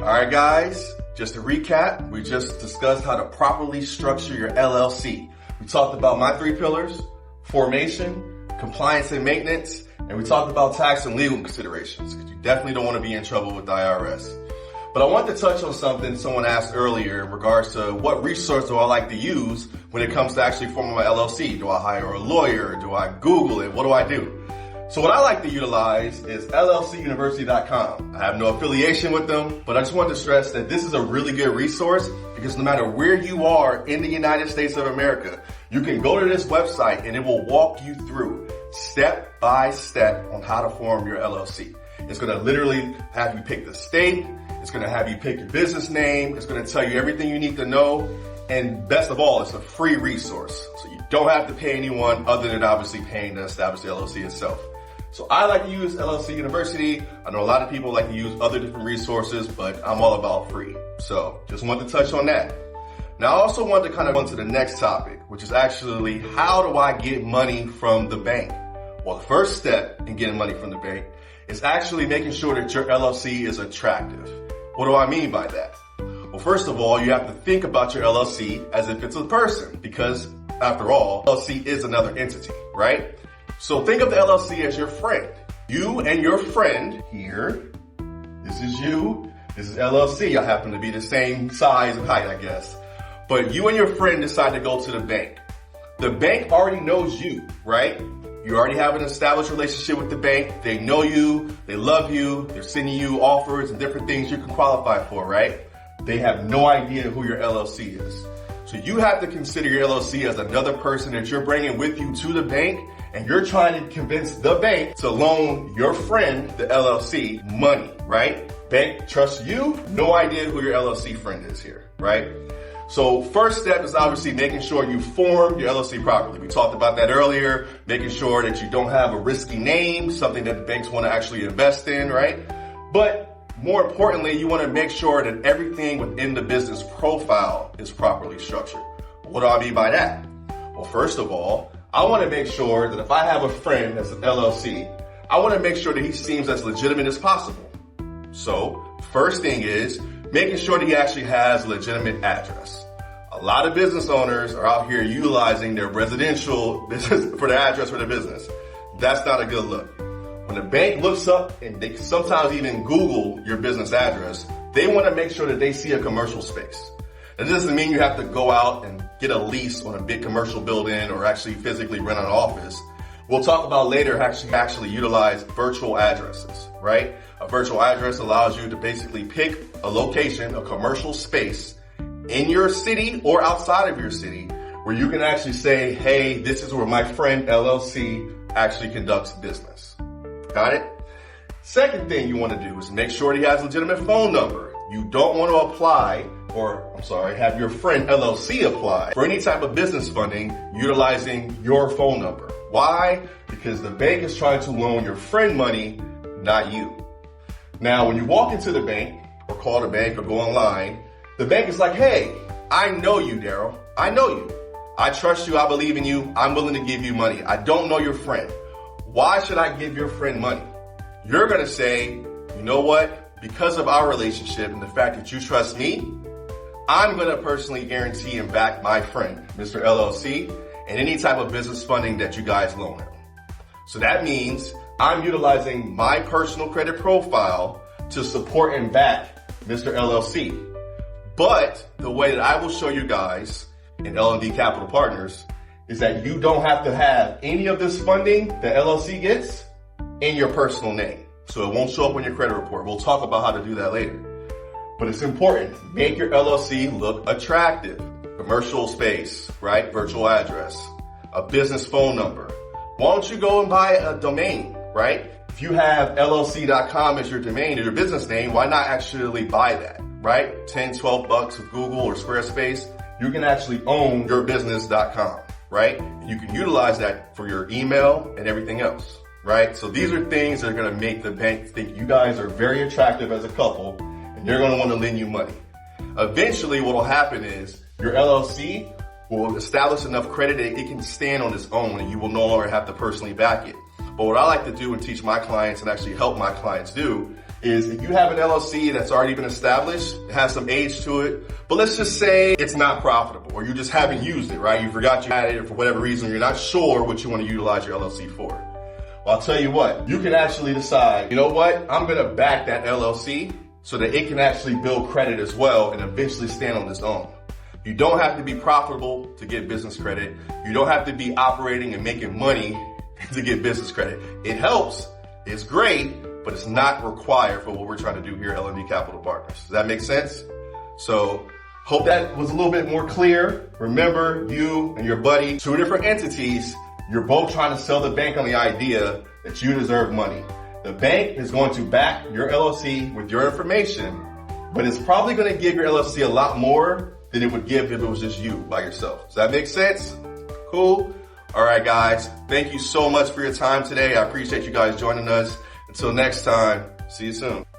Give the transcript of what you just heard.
All right, guys, just to recap, we just discussed how to properly structure your LLC. We talked about my 3 pillars: formation, compliance and maintenance, and we talked about tax and legal considerations, because you definitely don't want to be in trouble with the IRS. But I want to touch on something someone asked earlier in regards to what resource do I like to use when it comes to actually forming my LLC. Do I hire a lawyer? Do I Google it? What do I do? So what I like to utilize is LLCuniversity.com. I have no affiliation with them, but I just wanted to stress that this is a really good resource, because no matter where you are in the United States of America, you can go to this website and it will walk you through step by step on how to form your LLC. It's going to literally have you pick the state. It's going to have you pick your business name. It's going to tell you everything you need to know. And best of all, it's a free resource. So you don't have to pay anyone other than obviously paying to establish the LLC itself. So I like to use LLC University. I know a lot of people like to use other different resources, but I'm all about free. So just wanted to touch on that. Now I also wanted to kind of go into the next topic, which is actually, how do I get money from the bank? Well, the first step in getting money from the bank is actually making sure that your LLC is attractive. What do I mean by that? Well, first of all, you have to think about your LLC as if it's a person, because after all, LLC is another entity, right? So think of the LLC as your friend. You and your friend here, this is you, this is LLC. Y'all happen to be the same size and height, I guess. But you and your friend decide to go to the bank. The bank already knows you, right? You already have an established relationship with the bank. They know you, they love you, they're sending you offers and different things you can qualify for, right? They have no idea who your LLC is. So you have to consider your LLC as another person that you're bringing with you to the bank, and you're trying to convince the bank to loan your friend, the LLC, money, right? Bank trusts you, no idea who your LLC friend is here, right? So first step is obviously making sure you form your LLC properly. We talked about that earlier, making sure that you don't have a risky name, something that the banks want to actually invest in, right? But more importantly, you want to make sure that everything within the business profile is properly structured. What do I mean by that? Well, first of all, I want to make sure that if I have a friend that's an LLC, I want to make sure that he seems as legitimate as possible. So first thing is making sure that he actually has a legitimate address. A lot of business owners are out here utilizing their residential business for the address for their business. That's not a good look. When the bank looks up, and they sometimes even Google your business address, they want to make sure that they see a commercial space. That doesn't mean you have to go out and get a lease on a big commercial building or actually physically rent an office. We'll talk about later how to actually utilize virtual addresses, right? A virtual address allows you to basically pick a location, a commercial space in your city or outside of your city, where you can actually say, hey, this is where my friend LLC actually conducts business. Got it? Second thing you want to do is make sure he has a legitimate phone number. You don't want to have your friend LLC apply for any type of business funding utilizing your phone number. Why? Because the bank is trying to loan your friend money, not you. Now, when you walk into the bank or call the bank or go online, the bank is like, hey, I know you, Daryl. I know you. I trust you. I believe in you. I'm willing to give you money. I don't know your friend. Why should I give your friend money? You're going to say, you know what? Because of our relationship and the fact that you trust me, I'm going to personally guarantee and back my friend, Mr. LLC, and any type of business funding that you guys loan him. So that means I'm utilizing my personal credit profile to support and back Mr. LLC. But the way that I will show you guys in L&D Capital Partners is that you don't have to have any of this funding that LLC gets in your personal name. So it won't show up on your credit report. We'll talk about how to do that later. But it's important. Make your LLC look attractive. Commercial space, right? Virtual address, a business phone number. Why don't you go and buy a domain, right? If you have LLC.com as your domain or your business name, why not actually buy that, right? 10, 12 bucks with Google or Squarespace. You can actually own yourbusiness.com, right? You can utilize that for your email and everything else, right? So these are things that are going to make the bank think you guys are very attractive as a couple, and they're going to want to lend you money. Eventually, what will happen is your LLC will establish enough credit that it can stand on its own, and you will no longer have to personally back it. But what I like to do and teach my clients and actually help my clients do is if you have an LLC that's already been established, it has some age to it, but let's just say it's not profitable or you just haven't used it, right? You forgot you had it for whatever reason, you're not sure what you want to utilize your LLC for. Well, I'll tell you what, you can actually decide, you know what, I'm going to back that LLC so that it can actually build credit as well and eventually stand on its own. You don't have to be profitable to get business credit. You don't have to be operating and making money to get business credit. It helps, it's great, but it's not required for what we're trying to do here at LND Capital Partners. Does that make sense? So hope that was a little bit more clear. Remember, you and your buddy, two different entities, you're both trying to sell the bank on the idea that you deserve money. The bank is going to back your LLC with your information, but it's probably going to give your LLC a lot more than it would give if it was just you by yourself. Does that make sense? Cool. All right, guys. Thank you so much for your time today. I appreciate you guys joining us. Until next time, see you soon.